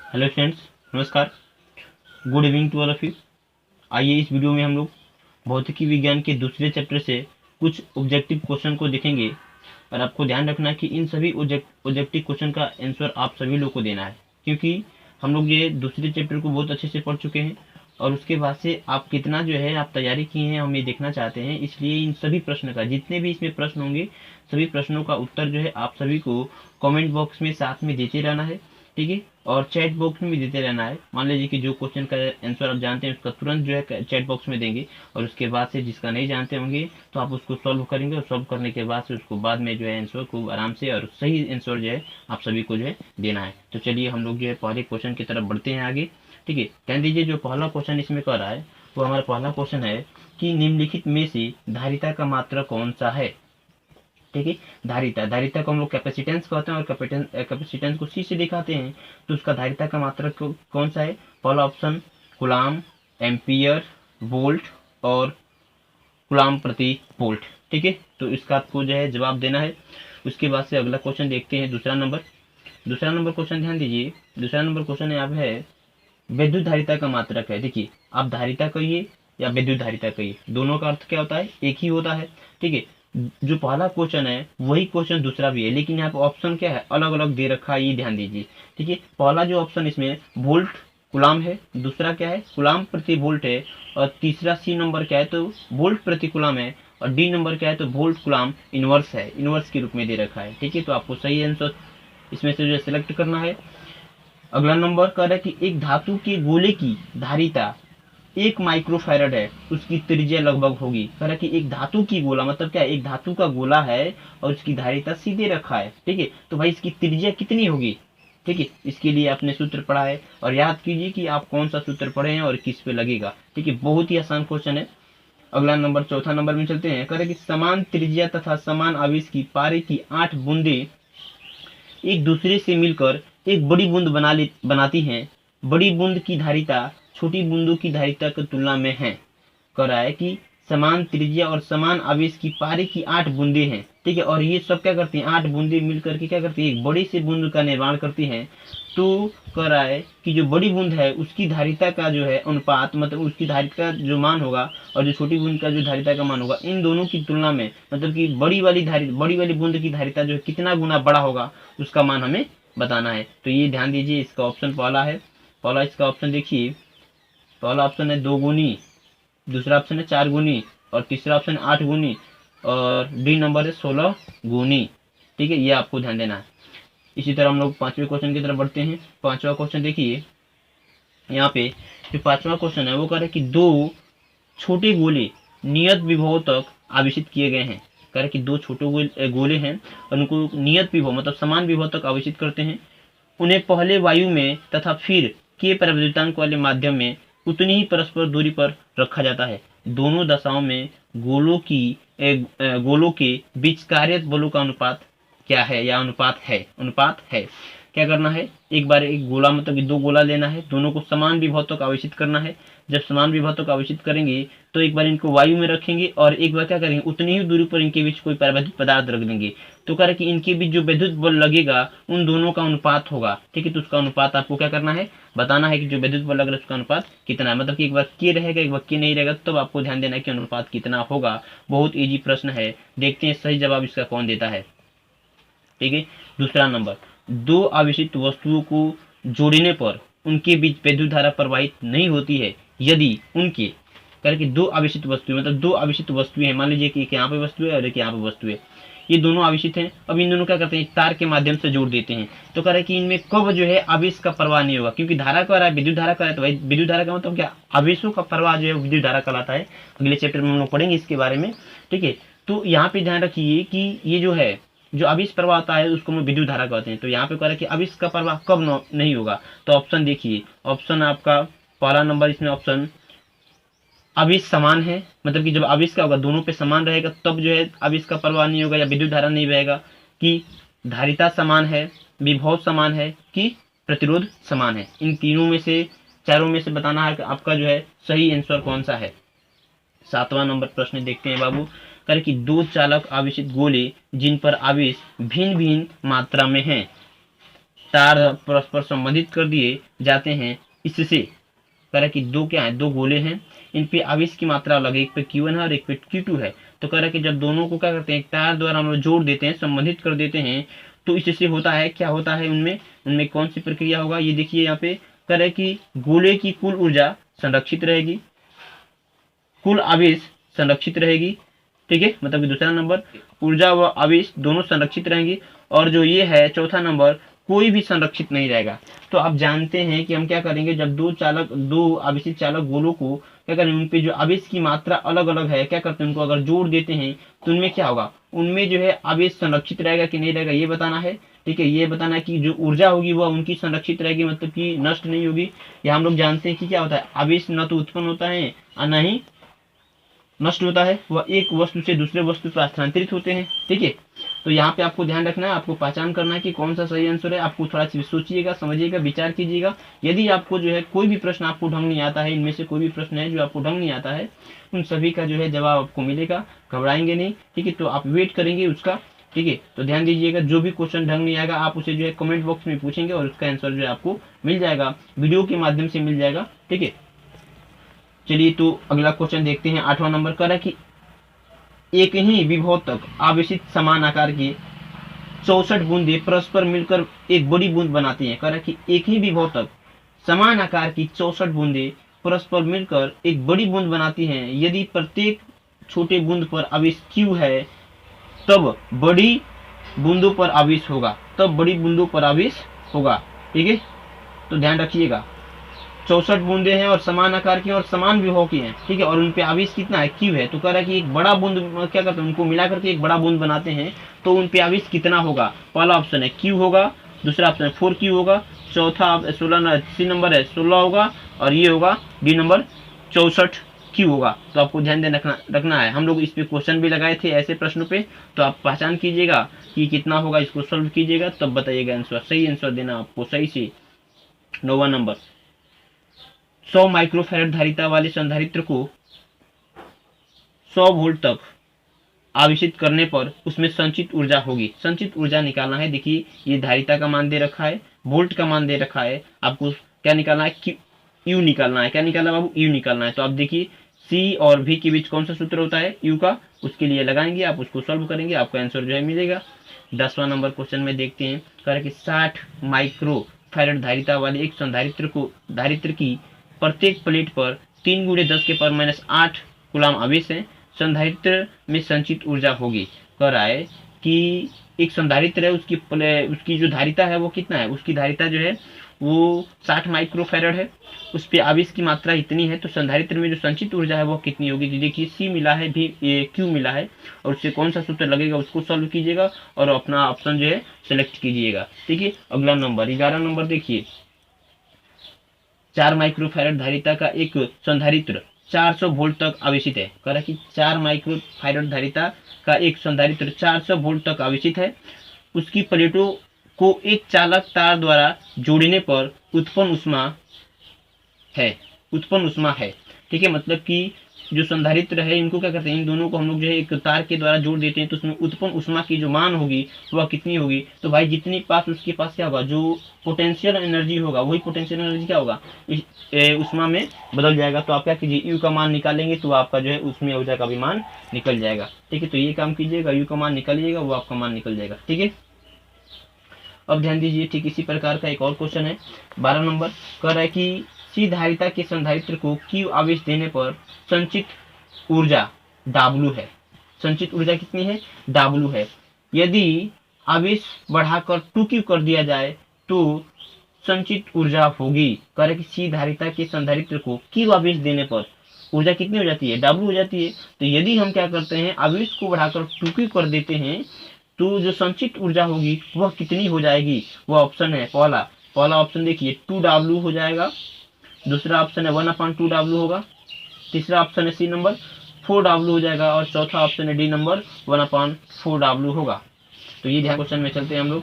Hello friends, नमस्कार। Good evening to all of you. आइए इस वीडियो में हम लोग भौतिकी विज्ञान के दूसरे चैप्टर से कुछ ऑब्जेक्टिव क्वेश्चन को देखेंगे और आपको ध्यान रखना है कि इन सभी ऑब्जेक्टिव क्वेश्चन का आंसर आप सभी लोग को देना है, क्योंकि हम लोग ये दूसरे चैप्टर को बहुत अच्छे से पढ़ चुके हैं और उसके बाद से आप कितना जो है आप तैयारी किए हैं हम ये देखना चाहते हैं। इसलिए इन सभी प्रश्न का, जितने भी इसमें प्रश्न होंगे, सभी प्रश्नों का उत्तर जो है आप सभी को कमेंट बॉक्स में साथ में देते रहना है, ठीक है। और चैट बॉक्स में भी देते रहना है। मान लीजिए कि जो क्वेश्चन का आंसर आप जानते हैं उसका तुरंत जो है चैट बॉक्स में देंगे और उसके बाद से जिसका नहीं जानते होंगे तो आप उसको सॉल्व करेंगे और सॉल्व करने के बाद से उसको बाद में जो है आंसर को आराम से और सही आंसर जो है आप सभी को जो है देना है। तो चलिए हम लोग जो है पहले क्वेश्चन की तरफ बढ़ते हैं आगे, ठीक है। ध्यान दीजिए, जो पहला क्वेश्चन इसमें कर रहा है वो हमारा पहला क्वेश्चन है कि निम्नलिखित में से धारिता का मात्रक कौन सा है, ठीक है। धारिता को हम लोग कैपेसिटेंस कहते हैं और कैपेसिटेंस को सी से दिखाते हैं। तो उसका धारिता का मात्रक कौन सा है? पहला ऑप्शन कूलाम, एम्पियर, वोल्ट और कूलाम प्रति वोल्ट, ठीक है। तो इसका आपको जो है जवाब देना है। उसके बाद से अगला क्वेश्चन देखते हैं, दूसरा नंबर क्वेश्चन। ध्यान दीजिए, दूसरा नंबर क्वेश्चन यहाँ है विद्युत धारिता का मात्रक है। देखिए, आप धारिता कहिए या विद्युत धारिता कहिए, दोनों का अर्थ क्या होता है? एक ही होता है, ठीक है। जो पहला क्वेश्चन है वही क्वेश्चन दूसरा भी है, लेकिन यहाँ पे ऑप्शन क्या है, अलग अलग दे रखा है, ये ध्यान दीजिए, ठीक है। पहला जो ऑप्शन इसमें वोल्ट गुलाम है, दूसरा क्या है, गुलाम प्रति वोल्ट है, और तीसरा सी नंबर क्या है तो वोल्ट प्रति गुलाम है, और डी नंबर क्या है तो वोल्ट गुलाम इनवर्स है, इनवर्स के रूप में दे रखा है, ठीक है। तो आपको सही आंसर इसमें से जो है सिलेक्ट करना है। अगला नंबर कह रहा है कि एक धातु के गोले की धारिता 1 माइक्रोफैरड है, उसकी त्रिज्या लगभग होगी। कह रहा है कि एक धातु की गोला मतलब क्या है, एक धातु का गोला है और उसकी धारिता सीधे रखा है, ठीक है। तो भाई इसकी त्रिज्या कितनी होगी, ठीक है। इसके लिए आपने सूत्र पढ़ा है और याद कीजिए कि आप कौन सा सूत्र पढ़े हैं और किस पे लगेगा, ठीक है। बहुत ही आसान क्वेश्चन है। अगला नंबर, चौथा नंबर में चलते हैं। कह रहे कि समान त्रिज्या तथा समान आवेश की पारे की 8 बूंदे एक दूसरे से मिलकर एक बड़ी बूंद बनाती हैं। बड़ी बूंद की धारिता छोटी बूंदों की धारिता की तुलना में है। कह रहा है कि समान त्रिज्या और समान आवेश की पारे की 8 बूंदे हैं, ठीक है। और ये सब क्या करती हैं, 8 बूंदे मिलकर के क्या करती है, एक बड़ी सी बूंद का निर्माण करती हैं। तो कह रहा है कि जो बड़ी बूंद है उसकी धारिता का जो है अनुपात, मतलब उसकी धारिता का जो मान होगा और जो छोटी बूंद का जो धारिता का मान होगा, इन दोनों की तुलना में, मतलब कि बड़ी वाली बूंद की धारिता जो है कितना गुना बड़ा होगा उसका मान हमें बताना है। तो ये ध्यान दीजिए, इसका ऑप्शन पहला है। पहला इसका ऑप्शन देखिए, पहला ऑप्शन है 2 गुनी, दूसरा ऑप्शन है 4 गुनी और तीसरा ऑप्शन है 8 गुनी और डी नंबर है 16 गुनी, ठीक है। ये आपको ध्यान देना है। इसी तरह हम लोग पांचवें क्वेश्चन की तरफ बढ़ते हैं। पांचवा क्वेश्चन देखिए, यहाँ पे जो पांचवा क्वेश्चन है वो कह रहा है कि दो छोटे गोले नियत विभव तक आवेशित किए गए हैं। कह रहे कि दो छोटे गोले हैं और उनको नियत विभव मतलब समान विभव तक आवेशित करते हैं। उन्हें पहले वायु में तथा फिर के प्रवर्तनांक वाले माध्यम में उतनी ही परस्पर दूरी पर रखा जाता है। दोनों दशाओं में गोलों के बीच कार्यरत बलों का अनुपात क्या है, या अनुपात है। क्या करना है, एक बार एक गोला मतलब कि 2 गोला लेना है, दोनों को समान विभव तक आवेशित करना है। जब समान विभव तक आवेशित करेंगे तो एक बार इनको वायु में रखेंगे और एक बार क्या करेंगे, उतनी ही दूरी पर इनके बीच कोई परावैद्युत पदार्थ रख देंगे। तो कह रहे कि इनके बीच जो विद्युत बल लगेगा उन दोनों का अनुपात होगा, ठीक है। तो उसका अनुपात आपको क्या करना है, बताना है कि जो विद्युत बल लग रहा है उसका अनुपात कितना है। मतलब कि एक बार के रहेगा एक बार के नहीं रहेगा, तब आपको ध्यान देना है कि अनुपात कितना होगा। बहुत इजी प्रश्न है, देखते हैं सही जवाब इसका कौन देता है, ठीक है। दूसरा नंबर, दो आवेशित वस्तुओं को जोड़ने पर उनके बीच विद्युत धारा प्रवाहित नहीं होती है यदि उनके, करके दो आवेशित वस्तुएं, मतलब दो आवेशित वस्तुएं हैं। मान लीजिए कि एक यहाँ पे वस्तु है और एक यहाँ पे वस्तु है, ये दोनों आवेशित हैं। अब इन दोनों क्या करते हैं, तार के माध्यम से जोड़ देते हैं। तो कह रहा है कि इनमें कब जो है आवेश का प्रवाह नहीं होगा, क्योंकि धारा कह रहा है विद्युत धारा कह रहा है, तो भाई विद्युत धारा का मतलब क्या, आवेशों का प्रवाह जो है विद्युत धारा कहलाता है। अगले चैप्टर में हम लोग पढ़ेंगे इसके बारे में, ठीक है। तो यहाँ पे ध्यान रखिए कि ये जो है जो आवेश प्रवाह आता है उसको हम विद्युत धारा कहते हैं। तो यहाँ पे कह रहा है कि आवेश का प्रवाह कब नहीं होगा। तो ऑप्शन देखिए, ऑप्शन आपका पहला नंबर इसमें ऑप्शन आवेश समान है, मतलब कि जब आवेश क्या होगा, दोनों पे समान रहेगा तब जो है आवेश का प्रवाह नहीं होगा या विद्युत धारा नहीं बहेगा। कि धारिता समान है, विभव समान है, कि प्रतिरोध समान है। इन तीनों में से, चारों में से बताना है कि आपका जो है सही आंसर कौन सा है। 7वां नंबर प्रश्न देखते हैं बाबू। कर कि दो चालक आवेशित गोले जिन पर आवेश भिन्न भिन्न मात्रा में है, तार परस्पर संबंधित कर दिए जाते हैं। इससे कह रहा कि दो क्या है, दो गोले हैं, इन पे आवेश की मात्रा अलग है, एक पे Q1 है और एक पे Q2 है। तो कह रहा कि जब दोनों को क्या करते हैं, तार द्वारा हम लोग जोड़ देते हैं, संबंधित कर देते हैं, तो इससे होता है क्या होता है, उनमें उनमें कौन सी प्रक्रिया होगा, ये देखिए यहाँ पे कह रहा है कि गोले की कुल ऊर्जा संरक्षित रहेगी, कुल आवेश संरक्षित रहेगी। ठीक है, मतलब कि दूसरा नंबर ऊर्जा व आवेश दोनों संरक्षित रहेंगी, और जो ये है चौथा नंबर कोई भी संरक्षित नहीं रहेगा। तो आप जानते हैं कि हम क्या करेंगे, जब दो आवेशित चालक गोलों को क्या करें, उन पे जो आवेश की मात्रा अलग अलग है, क्या करते हैं, उनको अगर जोड़ देते हैं तो उनमें क्या होगा, उनमें जो है आवेश संरक्षित रहेगा कि नहीं रहेगा, ये बताना है। ठीक है, ये बताना है कि जो ऊर्जा होगी वह उनकी संरक्षित रहेगी, मतलब कि नष्ट नहीं होगी। या हम लोग जानते हैं कि क्या होता है, आवेश न तो उत्पन्न होता है और न ही नष्ट होता है, वह एक वस्तु से दूसरे वस्तु पर स्थानांतरित होते हैं। ठीक है, तो यहाँ पे आपको ध्यान रखना है, आपको पहचान करना है कि कौन सा सही आंसर है। आपको थोड़ा सा सोचिएगा, समझिएगा, विचार कीजिएगा। यदि आपको जो है कोई भी प्रश्न आपको ढंग नहीं आता है, इनमें से कोई भी प्रश्न है जो आपको ढंग नहीं आता है, उन सभी का जो है जवाब आपको मिलेगा, घबराएंगे नहीं। ठीक है, तो आप वेट करेंगे उसका। ठीक है, तो ध्यान दीजिएगा, जो भी क्वेश्चन ढंग नहीं आएगा आप उसे जो है कमेंट बॉक्स में पूछेंगे और उसका आंसर जो है आपको मिल जाएगा, वीडियो के माध्यम से मिल जाएगा। ठीक है, चलिए तो अगला क्वेश्चन देखते हैं। 8वां नंबर का है कि एक ही विभव तक आवेशित समान आकार की 64 बूंदे परस्पर मिलकर एक बड़ी बूंद बनाती हैं। कह रहा कि एक ही विभव तक समान आकार की 64 बूंदे परस्पर मिलकर एक बड़ी बूंद बनाती हैं। यदि प्रत्येक छोटे बूंद पर आवेश Q है, तब बड़ी बूंदों पर आवेश होगा, तब बड़ी बूंदों पर आवेश होगा। ठीक है, तो ध्यान रखिएगा, 64 बूंदे हैं और समान आकार की और समान विभव की हैं। ठीक है, और उन पे आवेश कितना है, Q है। तो कह रहा है कि एक बड़ा बूंद क्या करते हैं, उनको मिला करके एक बड़ा बूंद बनाते हैं, तो उन पे आवेश कितना होगा। पहला ऑप्शन है Q होगा, दूसरा ऑप्शन है 4Q होगा, चौथा 16 सी नंबर है 16 होगा, और ये होगा डी नंबर 64Q होगा। तो आपको ध्यान दे रखना है, हम लोग इस पे क्वेश्चन भी लगाए थे ऐसे प्रश्नों पे, तो आप पहचान कीजिएगा कि कितना होगा, इसको सोल्व कीजिएगा तब बताइएगा आंसर। सही आंसर देना आपको सही से। 9वां नंबर, 100 माइक्रोफैरड धारिता वाले संधारित्र को 100 वोल्ट तक आवेशित करने पर उसमें संचित ऊर्जा होगी। संचित ऊर्जा निकालना है। देखिए ये धारिता का मान दे रखा है, वोल्ट का मान दे रखा है, आपको क्या निकालना है, यू निकालना है। क्या निकालना बाबू, यू निकालना है। तो आप देखिए सी और भी के बीच कौन सा सूत्र होता है, यू का, उसके लिए लगाएंगे आप, उसको सॉल्व करेंगे, आपका आंसर जो है मिलेगा। 10वां नंबर क्वेश्चन में देखते हैं, कह रहे कि 60 माइक्रो फैरड धारिता वाले एक धारित्र की प्रत्येक प्लेट पर 3 × 10⁻⁸ कूलाम आवेश है, संधारित्र में संचित ऊर्जा होगी। कह रहा है कि एक संधारित्र है, उसकी जो धारिता है वो कितना है, उसकी धारिता जो है वो 60 माइक्रोफैरड है, उस पे आवेश की मात्रा इतनी है, तो संधारित्र में जो संचित ऊर्जा है वो कितनी होगी। तो देखिए सी मिला है, भी क्यू मिला है, और उससे कौन सा सूत्र लगेगा उसको सॉल्व कीजिएगा और अपना ऑप्शन जो है सेलेक्ट कीजिएगा। ठीक है, अगला नंबर 11 नंबर देखिए, 4 माइक्रोफैरड धारिता का एक संधारित्र 400 वोल्ट तक आवेशित है। कह रहा कि 4 माइक्रोफैरड धारिता का एक संधारित्र 400 वोल्ट तक आवेशित है, उसकी प्लेटों को एक चालक तार द्वारा जोड़ने पर उत्पन्न ऊष्मा है। ठीक है, मतलब कि जो संधारित्र है इनको क्या करते हैं, इन दोनों को हम लोग जो है एक तार के द्वारा जोड़ देते हैं, तो उसमें उत्पन्न ऊष्मा की जो मान होगी वह कितनी होगी। तो भाई जितनी पास उसके पास क्या होगा, जो पोटेंशियल एनर्जी होगा वही पोटेंशियल एनर्जी क्या होगा, ऊष्मा में बदल जाएगा। तो आप क्या कीजिए, यू का मान निकालेंगे तो आपका जो है उसमें ऊर्जा का भी मान निकल जाएगा। ठीक है, तो ये काम कीजिएगा, यू का मान निकालिएगा, वो आपका मान निकल जाएगा। ठीक है, अब ध्यान दीजिए, ठीक इसी प्रकार का एक और क्वेश्चन है 12 नंबर, कह रहा है कि सी धारिता के संधारित्र को Q आवेश देने पर संचित ऊर्जा W है। संचित ऊर्जा कितनी है, W है। यदि आवेश बढ़ाकर 2Q कर दिया जाए तो संचित ऊर्जा होगी। कह रहा है कि सी धारिता के संधारित्र को Q आवेश देने पर ऊर्जा कितनी हो जाती है, W हो जाती है। तो यदि हम क्या करते हैं, आवेश को बढ़ाकर 2Q कर देते हैं तो जो संचित ऊर्जा होगी वह कितनी हो जाएगी। वह ऑप्शन है पहला ऑप्शन देखिए 2W हो जाएगा, दूसरा ऑप्शन है 1/2W होगा, तीसरा ऑप्शन है सी नंबर 4W हो जाएगा, और चौथा ऑप्शन है डी नंबर 1/4W होगा। तो ये ध्यान, क्वेश्चन में चलते हैं हम लोग।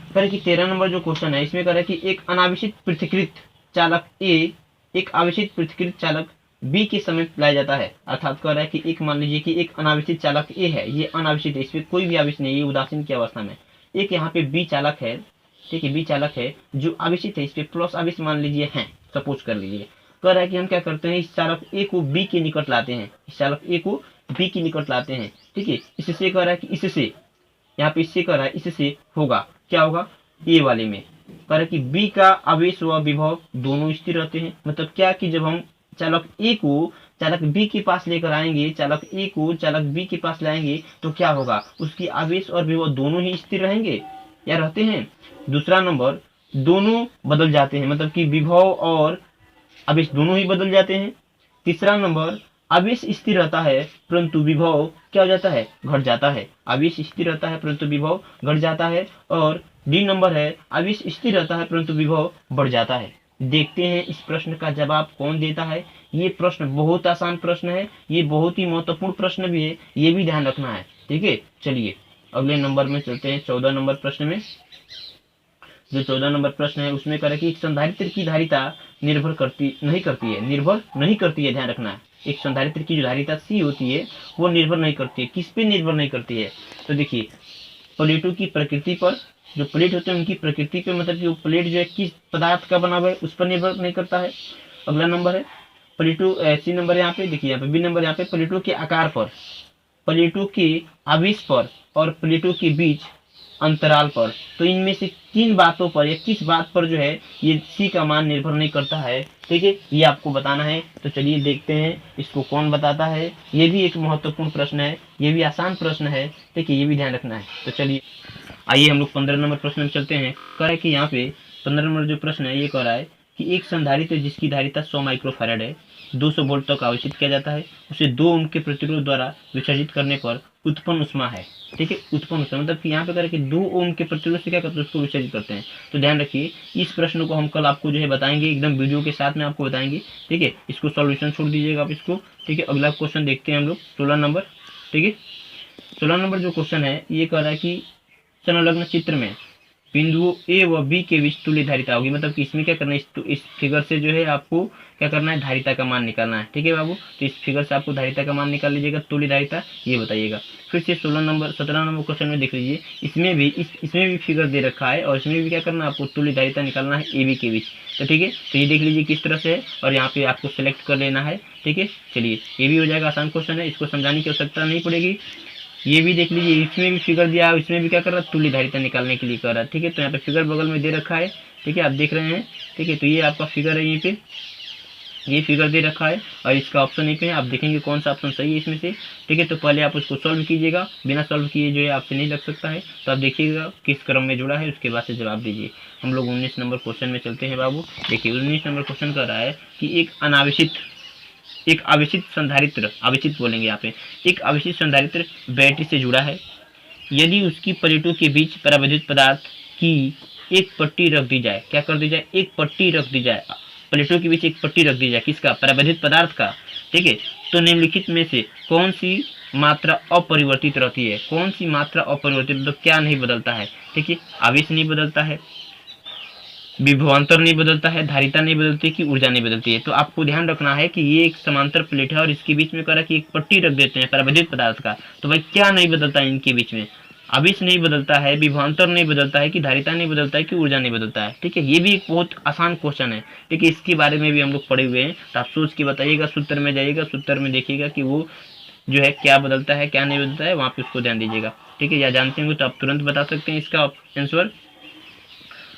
कह रहे कि 13 नंबर जो क्वेश्चन है इसमें कह रहा है कि एक अनावेशित पृथक्कृत चालक ए एक आवेशित पृथक्कृत चालक बी के समीप लाया जाता है। अर्थात कह रहा है कि एक मान लीजिए कि एक अनावेशित चालक ए है, ये अनावेशित है, इसमें कोई भी आवेश नहीं है, ये उदासीन की अवस्था में। एक यहाँ पे बी चालक है, ठीक है, बी चालक है जो आवेशित है, इस पे प्लस आवेश मान लीजिए हैं, सपोज कर लीजिए। कह रहा है कि हम क्या करते हैं, इस चालक ए को बी के निकट लाते हैं, इस चालक ए को बी के निकट लाते हैं। ठीक है, इससे कह रहा है कि इससे, यहाँ पे इससे कह रहा है इससे होगा, क्या होगा, ए वाले में कह रहा है कि बी का आवेश व विभव दोनों स्थिर रहते हैं। मतलब क्या कि जब हम चालक ए को चालक बी के पास लेकर आएंगे, चालक ए को चालक बी के पास लाएंगे, तो क्या होगा, उसकी आवेश और विभव दोनों ही स्थिर रहेंगे या रहते हैं। दूसरा नंबर, दोनों बदल जाते हैं, मतलब कि विभव और आवेश दोनों ही बदल जाते हैं। तीसरा नंबर, आवेश स्थिर रहता है परंतु विभव क्या हो जाता है, घट जाता है। आवेश स्थिर रहता है परंतु विभव घट जाता है। और डी नंबर है, आवेश स्थिर रहता है परंतु विभव बढ़ जाता है। देखते हैं इस प्रश्न का जवाब कौन देता है। ये प्रश्न बहुत आसान प्रश्न है, ये बहुत ही महत्वपूर्ण प्रश्न भी है, ये भी ध्यान रखना है। ठीक है, चलिए अगले नंबर में चलते हैं, 14 नंबर प्रश्न में। जो 14 नंबर प्रश्न है उसमें कह रहा है कि एक संधारित्र की धारिता निर्भर नहीं करती है, ध्यान रखना है। एक संधारित्र की जो धारिता सी होती है वो निर्भर नहीं करती है। किस पे निर्भर नहीं करती है, तो देखिए प्लेटों की प्रकृति पर, जो प्लेट होते हैं उनकी प्रकृति पे, मतलब कि वो प्लेट जो है किस पदार्थ का बना हुआ है उस पर निर्भर नहीं करता है। अगला नंबर है प्लेटों, सी नंबर यहाँ पे देखिए, यहाँ पे बी नंबर, यहाँ पे प्लेटों के आकार पर, प्लेटों के आवेश पर और प्लेटों के बीच अंतराल पर। तो इनमें से किन बातों पर या किस बात पर जो है ये सी का मान निर्भर नहीं करता है। ठीक है, ये आपको बताना है। तो चलिए देखते हैं इसको कौन बताता है। ये भी एक महत्वपूर्ण प्रश्न है, ये भी आसान प्रश्न है। ठीक है, ये भी ध्यान रखना है। तो चलिए आइए हम लोग 15 नंबर प्रश्न में चलते हैं। कह रहा है कि यहाँ पे 15 नंबर जो प्रश्न है ये कह रहा है कि एक संधारित्र जिसकी धारिता 100 माइक्रोफैराड है, 200 वोल्ट तक आवेशित किया जाता है, उसे 2 ओम के प्रतिरोध द्वारा विसर्जित करने पर उत्पन्न ऊष्मा है। ठीक है, उत्पन्न ऊष्मा मतलब कि यहाँ पे करके 2 ओम के प्रतिरोध से क्या करते हैं, उसको विसर्जित करते हैं। तो ध्यान रखिए इस प्रश्न को हम कल आपको जो है बताएंगे, एकदम वीडियो के साथ में आपको बताएंगे। ठीक है, इसको सॉल्यूशन छोड़ दीजिएगा आप इसको। ठीक है, अगला क्वेश्चन देखते हैं हम लोग 16 नंबर। ठीक है, 16 नंबर जो क्वेश्चन है ये कह रहा है कि संलग्न चित्र में बिंदुओं ए व बी के बीच तुल्य धारिता होगी। मतलब कि इसमें क्या करना है, इस फिगर से जो है आपको क्या करना है, धारिता का मान निकालना है। ठीक है बाबू, तो इस फिगर से आपको धारिता का मान निकाल लीजिएगा, तुल्य धारिता ये बताइएगा। फिर से 17 नंबर क्वेश्चन में देख लीजिए, इसमें भी फिगर दे रखा है और इसमें भी क्या करना है, आपको तुल्य धारिता निकालना है ए बी के बीच। तो ठीक है, तो ये देख लीजिए किस तरह से है और यहाँ पे आपको सेलेक्ट कर लेना है। ठीक है, चलिए ये भी हो जाएगा, आसान क्वेश्चन है, इसको समझाने की आवश्यकता नहीं पड़ेगी। ये भी देख लीजिए, इसमें भी फिगर दिया है, इसमें भी क्या कर रहा है, तुल्य धारिता निकालने के लिए कर रहा है। ठीक है, तो यहाँ पे फिगर बगल में दे रखा है। ठीक है, आप देख रहे हैं। ठीक है, तो ये आपका फिगर है, यहीं पे ये फिगर दे रखा है और इसका ऑप्शन यहीं पे है। आप देखेंगे कौन सा ऑप्शन सही है इसमें से। ठीक है, तो पहले आप उसको सॉल्व कीजिएगा, बिना सॉल्व किए जो है आपसे नहीं लग सकता है। तो आप देखिएगा किस क्रम में जुड़ा है, उसके बाद से जवाब दीजिए। हम लोग 19 नंबर क्वेश्चन में चलते हैं बाबू। देखिए 19 नंबर क्वेश्चन कर रहा है कि एक आवेशित संधारित्र, आवेशित बोलेंगे यहाँ पे, एक आवेशित संधारित्र बैटरी से जुड़ा है। यदि उसकी प्लेटों के बीच परावैद्युत पदार्थ की एक पट्टी रख दी जाए, क्या कर दी जाए, एक पट्टी रख दी जाए, प्लेटों के बीच एक पट्टी रख दी जाए, किसका, परावैद्युत पदार्थ का। ठीक है, तो निम्नलिखित में से कौन सी मात्रा अपरिवर्तित रहती है। कौन सी मात्रा अपरिवर्तित, मतलब क्या नहीं बदलता है। ठीक है, आवेश नहीं बदलता है, विभवांतर नहीं बदलता है, धारिता नहीं बदलती कि ऊर्जा नहीं बदलती है। तो आपको ध्यान रखना है कि ये एक समांतर प्लेट है और इसके बीच में कह रहा है कि एक पट्टी रख देते हैं परावैद्युत पदार्थ का। तो भाई क्या नहीं बदलता है इनके बीच में, आवेश नहीं बदलता है, विभवांतर नहीं बदलता है कि धारिता नहीं बदलता है कि ऊर्जा नहीं बदलता है। ठीक है, ये भी एक बहुत आसान क्वेश्चन है। ठीक है, इसके बारे में भी हम लोग पढ़े हुए हैं, तो आप सोच के बताइएगा, सूत्र में जाइएगा, सूत्र में देखिएगा कि वो जो है क्या बदलता है क्या नहीं बदलता है, वहाँ पे उसको ध्यान दीजिएगा। ठीक है, या जानते होंगे तो आप तुरंत बता सकते हैं इसका आंसर।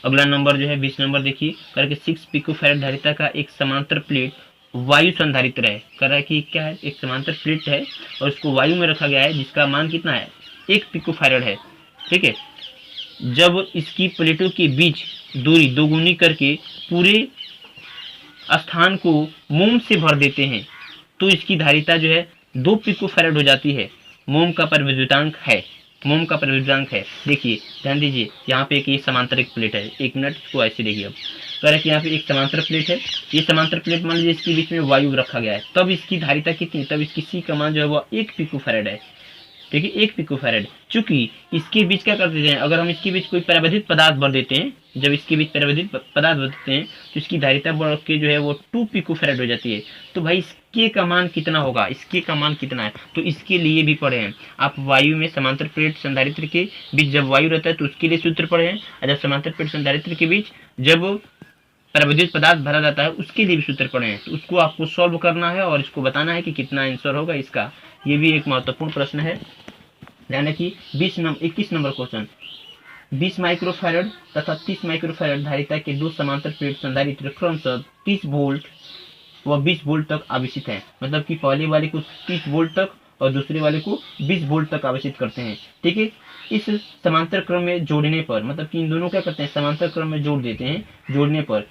अगला नंबर जो है 20 नंबर देखिए, करके 6 पिकोफैराड धारिता का एक समांतर प्लेट वायु संधारित्र है। कर रहा है कि क्या है, एक समांतर प्लेट है और उसको वायु में रखा गया है, जिसका मान कितना है, 1 पिकोफैराड है। ठीक है, जब इसकी प्लेटों के बीच दूरी दोगुनी करके पूरे स्थान को मोम से भर देते हैं तो इसकी धारिता जो है 2 पिकोफैराड हो जाती है। मोम का परिविद्युतांक है, मोम का परिविद्युतांक है। देखिए ध्यान दीजिए, यहाँ पे एक ये समांतर एक प्लेट है, एक मिनट इसको ऐसे देखिए। अब कह रहा है कि यहाँ पे एक समांतर प्लेट है, ये समांतर प्लेट मान लीजिए इसके बीच में वायु रखा गया है, तब इसकी धारिता कितनी, तब इसकी सी का मान जो है वो 1 पिकोफैराड है। ठीक है, 1 पिकोफैराड। चूंकि इसके बीच क्या करते हैं, अगर हम इसके बीच कोई परावैद्युत पदार्थ भर देते हैं, जब इसके बीच परावर्तित पदार्थ बदलते हैं तो इसकी धारिता बढ़ के जो है वो 2 पिकोफैराड हो जाती है। तो भाई इसके का मान कितना होगा, इसके का मान कितना है, तो इसके लिए भी पढ़े हैं आप। वायु में समांतर प्लेट संधारित्र के बीच जब वायु रहता है तो उसके लिए सूत्र पढ़े हैं, और जब समांतर प्लेट संधारित्र के बीच जब परावैद्युत पदार्थ भरा जाता है उसके लिए भी सूत्र पढ़े हैं। तो उसको आपको सॉल्व करना है और इसको बताना है कि कितना आंसर होगा इसका। ये भी एक महत्वपूर्ण प्रश्न है। ध्यान रखिए 21 नंबर क्वेश्चन, 20 माइक्रोफैरड तथा 30 माइक्रोफैरड धारिता के दो समांतर प्लेट संधारित्र क्रमशः 30 वोल्ट व 20 वोल्ट तक आवेशित है। मतलब कि पहले वाले को 30 वोल्ट तक और दूसरे वाले को 20 वोल्ट तक आवेशित करते हैं। ठीक है, इस समांतर क्रम में जोड़ने पर, मतलब कि इन दोनों क्या करते हैं, समांतर क्रम में जोड़ देते हैं। जोड़ने पर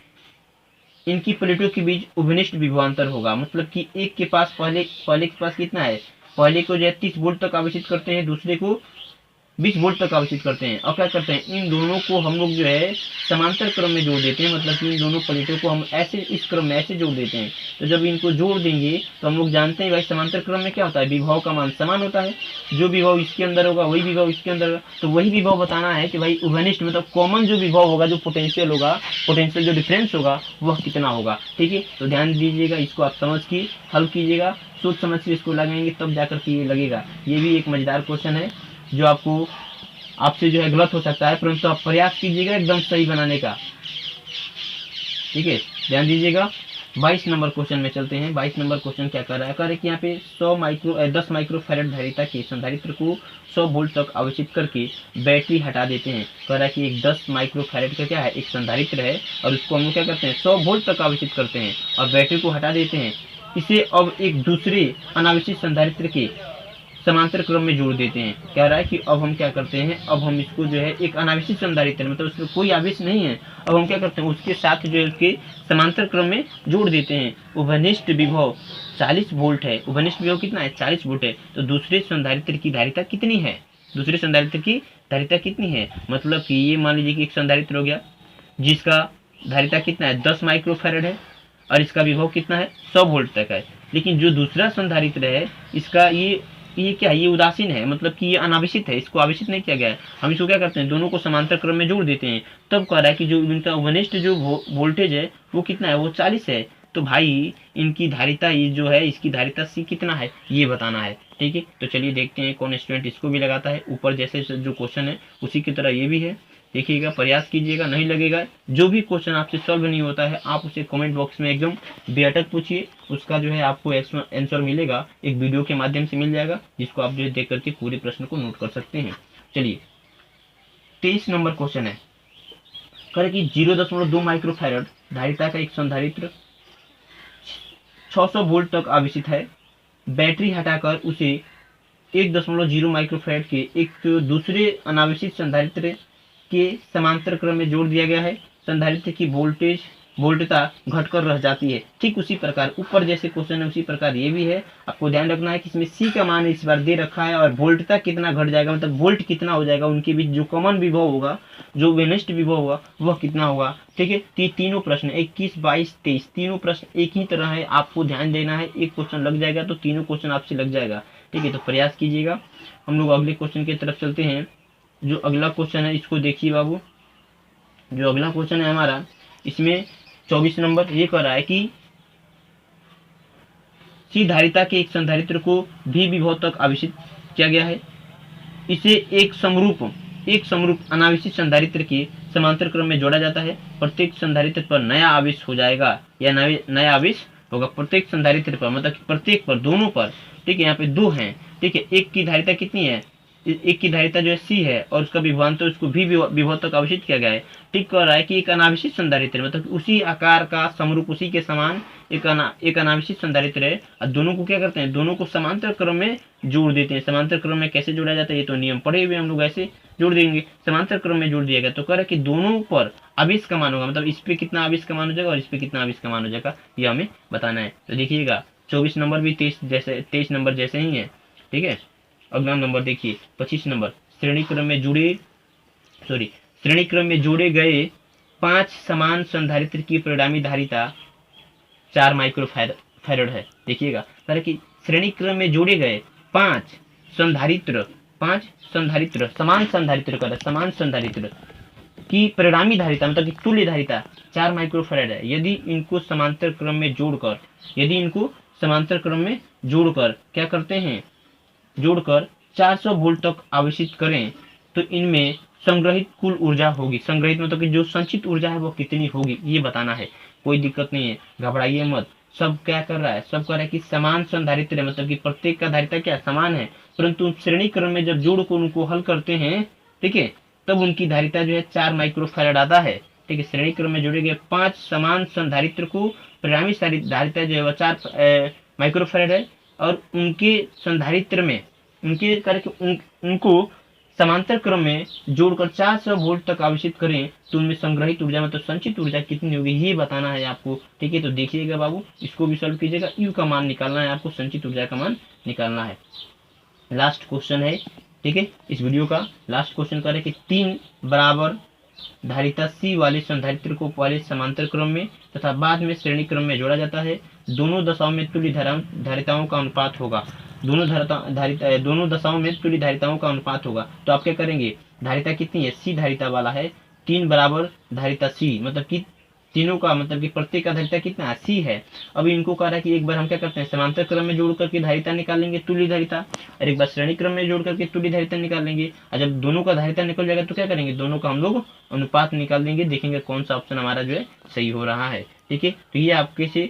इनकी प्लेटों के बीच उभनिष्ठ विभवांतर होगा। मतलब कि एक के पास पहले के पास कितना है, पहले को जो है 30 वोल्ट तक आवेशित करते हैं, दूसरे को 20 वोल्ट तक आवेशित करते हैं। और क्या करते हैं, इन दोनों को हम लोग जो है समांतर क्रम में जोड़ देते हैं। मतलब कि इन दोनों प्लेटों को हम ऐसे इस क्रम में ऐसे जोड़ देते हैं। तो जब इनको जोड़ देंगे तो हम लोग जानते हैं भाई समांतर क्रम में क्या होता है, विभव का मान समान होता है। जो विभव इसके अंदर होगा वही विभव इसके अंदर होगा। तो वही विभव बताना है कि भाई उभनिष्ठ मतलब कॉमन जो विभव होगा, जो पोटेंशियल होगा, पोटेंशियल जो डिफरेंस होगा वह कितना होगा। ठीक है, तो ध्यान दीजिएगा, इसको आप समझ के हल कीजिएगा, सोच समझ के इसको लगाएंगे तब जाकर के ये लगेगा। ये भी एक मजेदार क्वेश्चन है जो आपको आपसे जो है गलत हो सकता है, परंतु आप प्रयास कीजिएगा एकदम सही बनाने का। ठीक है, ध्यान दीजिएगा। 22 नंबर क्वेश्चन में चलते हैं। 22 नंबर क्वेश्चन क्या कर रहा है, कह रहा है कि यहाँ पे 10 माइक्रोफैरड धारिता के संधारित्र को 100 वोल्ट तक आवेशित करके बैटरी हटा देते हैं। कह रहा है कि एक 10 माइक्रोफैरड का क्या है, एक संधारित्र है, और उसको हम लोग क्या करते हैं 100 वोल्ट तक आवेशित करते हैं और बैटरी को हटा देते हैं। इसे अब एक दूसरे अनावेशित संधारित्र के समांतर क्रम में जोड़ देते हैं। कह रहा है कि अब हम क्या करते हैं, अब हम इसको जो है एक अनावेशित संधारित्र, मतलब उसमें कोई आवेश नहीं है, अब हम क्या करते हैं उसके साथ जो है उसके समांतर क्रम में जोड़ देते हैं। उभनिष्ठ विभव 40 वोल्ट है। उभनिष्ठ विभव कितना है, 40 वोल्ट है। तो दूसरे संधारित्र की धारिता कितनी है, दूसरे संधारित्र की धारिता कितनी है, मतलब कि ये मान लीजिए कि एक संधारित्र हो गया जिसका धारिता कितना है 10 माइक्रोफैरड है और इसका विभव कितना है 100 वोल्ट तक है। लेकिन जो दूसरा संधारित्र है इसका ये क्या है, ये उदासीन है, मतलब कि ये अनावेशित है, इसको आवेशित नहीं किया गया है। हम इसको क्या करते हैं, दोनों को समांतर क्रम में जोड़ देते हैं। तब कह रहा है कि जो इनका उभनिष्ठ जो वोल्टेज है वो कितना है, वो 40 है। तो भाई इनकी धारिता ये जो है, इसकी धारिता सी कितना है ये बताना है। ठीक है, तो चलिए देखते हैं कौन स्टूडेंट इसको भी लगाता है। ऊपर जैसे जो क्वेश्चन है उसी की तरह ये भी है। देखिएगा, प्रयास कीजिएगा, नहीं लगेगा। जो भी क्वेश्चन आपसे सॉल्व नहीं होता है आप उसे कमेंट बॉक्स में एकदम बेअटक पूछिए, उसका जो है आपको आंसर मिलेगा, एक वीडियो के माध्यम से मिल जाएगा, जिसको आप जो है देख करके पूरे प्रश्न को नोट कर सकते हैं। चलिए 23 नंबर क्वेश्चन है, कह कि 0.2 माइक्रोफैरड धारिता का एक संधारित्र 600 वोल्ट तक आवेशित है। बैटरी हटाकर उसे 1.0 माइक्रोफैरड के एक दूसरे अनावेशित संधारित्र के समांतर क्रम में जोड़ दिया गया है। संधारित्र की वोल्टता घटकर रह जाती है। ठीक उसी प्रकार ऊपर जैसे क्वेश्चन है उसी प्रकार ये भी है। आपको ध्यान रखना है कि इसमें सी का मान इस बार दे रखा है और वोल्टता कितना घट जाएगा, मतलब वोल्ट कितना हो जाएगा, उनके बीच जो कॉमन विभव होगा, जो विनिष्ठ विभव होगा वह कितना होगा। ठीक है, तो तीनों प्रश्न 21, 22, 23 तीनों प्रश्न एक ही तरह है, आपको ध्यान देना है। एक क्वेश्चन लग जाएगा तो तीनों क्वेश्चन आपसे लग जाएगा। ठीक है, तो प्रयास कीजिएगा। हम लोग अगले क्वेश्चन की तरफ चलते हैं। जो अगला क्वेश्चन है इसको देखिए बाबू, जो अगला क्वेश्चन है हमारा, इसमें 24 नंबर ये कह रहा है कि सी धारिता के एक संधारित्र को भी विभव तक आवेशित किया गया है। इसे एक समरूप अनावेशित संधारित्र के समांतर क्रम में जोड़ा जाता है। प्रत्येक संधारित्र पर नया आवेश हो जाएगा या नया आवेश होगा। प्रत्येक संधारित्र पर मतलब प्रत्येक पर, दोनों पर। ठीक है, यहाँ पे दो हैं। ठीक है, एक की धारिता कितनी है, एक की धारिता जो है सी है और उसका विभवांतर उसको भी विभव तक आवेशित किया गया है। ठीक कह रहा है कि एक अनावेशित संधारित्र मतलब उसी आकार का समरूप उसी के समान एक अनावेशित संधारित्र है और दोनों को क्या करते हैं, दोनों को समांतर क्रम में जोड़ देते हैं। समांतर क्रम में कैसे जोड़ा जाता है ये तो नियम पढ़े हुए हम लोग, ऐसे जोड़ देंगे, समांतर क्रम में जोड़ दिया गया। तो कह रहा है कि दोनों पर आवेश का मान होगा, मतलब इस पे कितना आवेश का मान हो जाएगा और इस पे कितना आवेश का मान हो जाएगा, ये हमें बताना है। तो देखिएगा 24 नंबर भी 23 नंबर जैसे ही है। ठीक है, अगला नंबर देखिए 25 नंबर, श्रेणी क्रम में जोड़े गए 5 समान संधारित्र की परिणामी धारिता 4 माइक्रोफैरड है। देखिएगा कि श्रेणी क्रम में जोड़े गए 5 संधारित्र समान संधारित्र की कि परिणामी धारिता मतलब कि तुल्य धारिता 4 माइक्रोफैराड है। यदि इनको समांतर क्रम में जोड़कर क्या करते हैं, जोड़कर 400 वोल्ट तक आवेशित करें तो इनमें संग्रहित कुल ऊर्जा होगी। संग्रहित मतलब कि जो संचित ऊर्जा है वो कितनी होगी ये बताना है। कोई दिक्कत नहीं है, घबराइए मत। सब क्या कर रहा है, सब कह रहा है कि समान संधारित्र है, मतलब कि प्रत्येक का धारिता क्या समान है, परंतु श्रेणी क्रम में जब जोड़ को उनको हल करते हैं, ठीक है, तब उनकी धारिता जो है 4 माइक्रोफैराड आता है। ठीक है, श्रेणी क्रम में जोड़े गए 5 समान संधारित्र को परिणामी धारिता जो है वह 4 माइक्रोफैराड है, और उनके संधारित्र में उनके करके उनको समांतर क्रम में जोड़कर 400 वोल्ट तक आवेशित करें तो उनमें संग्रहित ऊर्जा मतलब संचित ऊर्जा कितनी होगी ये बताना है आपको। ठीक है, तो देखिएगा बाबू, इसको भी सॉल्व कीजिएगा। यू का मान निकालना है आपको, संचित ऊर्जा का मान निकालना है। लास्ट क्वेश्चन है, ठीक है, इस वीडियो का लास्ट क्वेश्चन करें कि 3 बराबर धारिता C वाले संधारित्र को पहले समांतर क्रम में तथा बाद में श्रेणी क्रम में जोड़ा जाता है। दोनों दशाओं में तुल्य धारिताओं का अनुपात होगा। दोनों दशाओं में तुल्य धारिताओं का अनुपात होगा। तो आप क्या करेंगे, धारिता कितनी है, C धारिता वाला है, 3 बराबर धारिता C मतलब कि तीनों का मतलब कि प्रत्येक का धारिता कितना है, C है। अब इनको कह रहा है कि एक बार हम क्या करते हैं, समांतर क्रम में जोड़ करके धारिता निकालेंगे तुल्य धारिता, और एक बार श्रेणी क्रम में जोड़ करके तुल्य धारिता निकालेंगे। और जब दोनों का धारिता निकल जाएगा तो क्या करेंगे, दोनों का हम लोग अनुपात निकाल देंगे, देखेंगे कौन सा ऑप्शन हमारा जो है सही हो रहा है। ठीक है, तो ये आपके से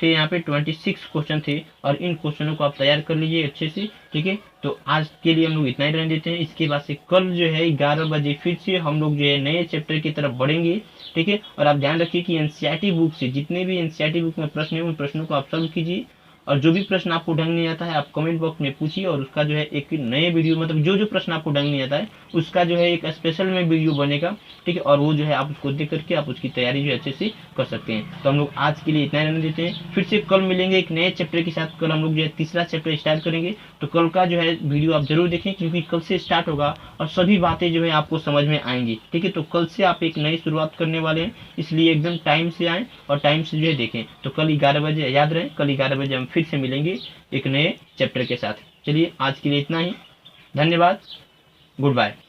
थे यहाँ पे 26 क्वेश्चन थे, और इन क्वेश्चनों को आप तैयार कर लीजिए अच्छे से। ठीक है, तो आज के लिए हम लोग इतना ही रहने देते हैं। इसके बाद से कल जो है 11 बजे फिर से हम लोग जो है नए चैप्टर की तरफ बढ़ेंगे। ठीक है, और आप ध्यान रखिए कि एनसीईआरटी बुक से जितने भी एनसीईआरटी बुक में प्रश्न है उन प्रश्नों को आप सॉल्व कीजिए, और जो भी प्रश्न आपको ढंग नहीं आता है आप कमेंट बॉक्स में पूछिए, और उसका जो है एक नए वीडियो मतलब जो प्रश्न आपको ढंग नहीं आता है उसका जो है एक स्पेशल में वीडियो बनेगा। ठीक है, और वो जो है आप उसको देख करके आप उसकी तैयारी जो अच्छे से कर सकते हैं। तो हम लोग आज के लिए इतना रहने देते हैं, फिर से कल मिलेंगे एक नए चैप्टर के साथ। कल हम लोग जो है तीसरा चैप्टर स्टार्ट करेंगे, तो कल का जो है वीडियो आप जरूर देखें, क्योंकि कल से स्टार्ट होगा और सभी बातें जो है आपको समझ में आएंगी। ठीक है, तो कल से आप एक नई शुरुआत करने वाले हैं, इसलिए एकदम टाइम से आएँ और टाइम से जो है देखें। तो कल 11 बजे याद रहे, कल 11 बजे हम फिर से मिलेंगे एक नए चैप्टर के साथ। चलिए आज के लिए इतना ही, धन्यवाद, गुड बाय।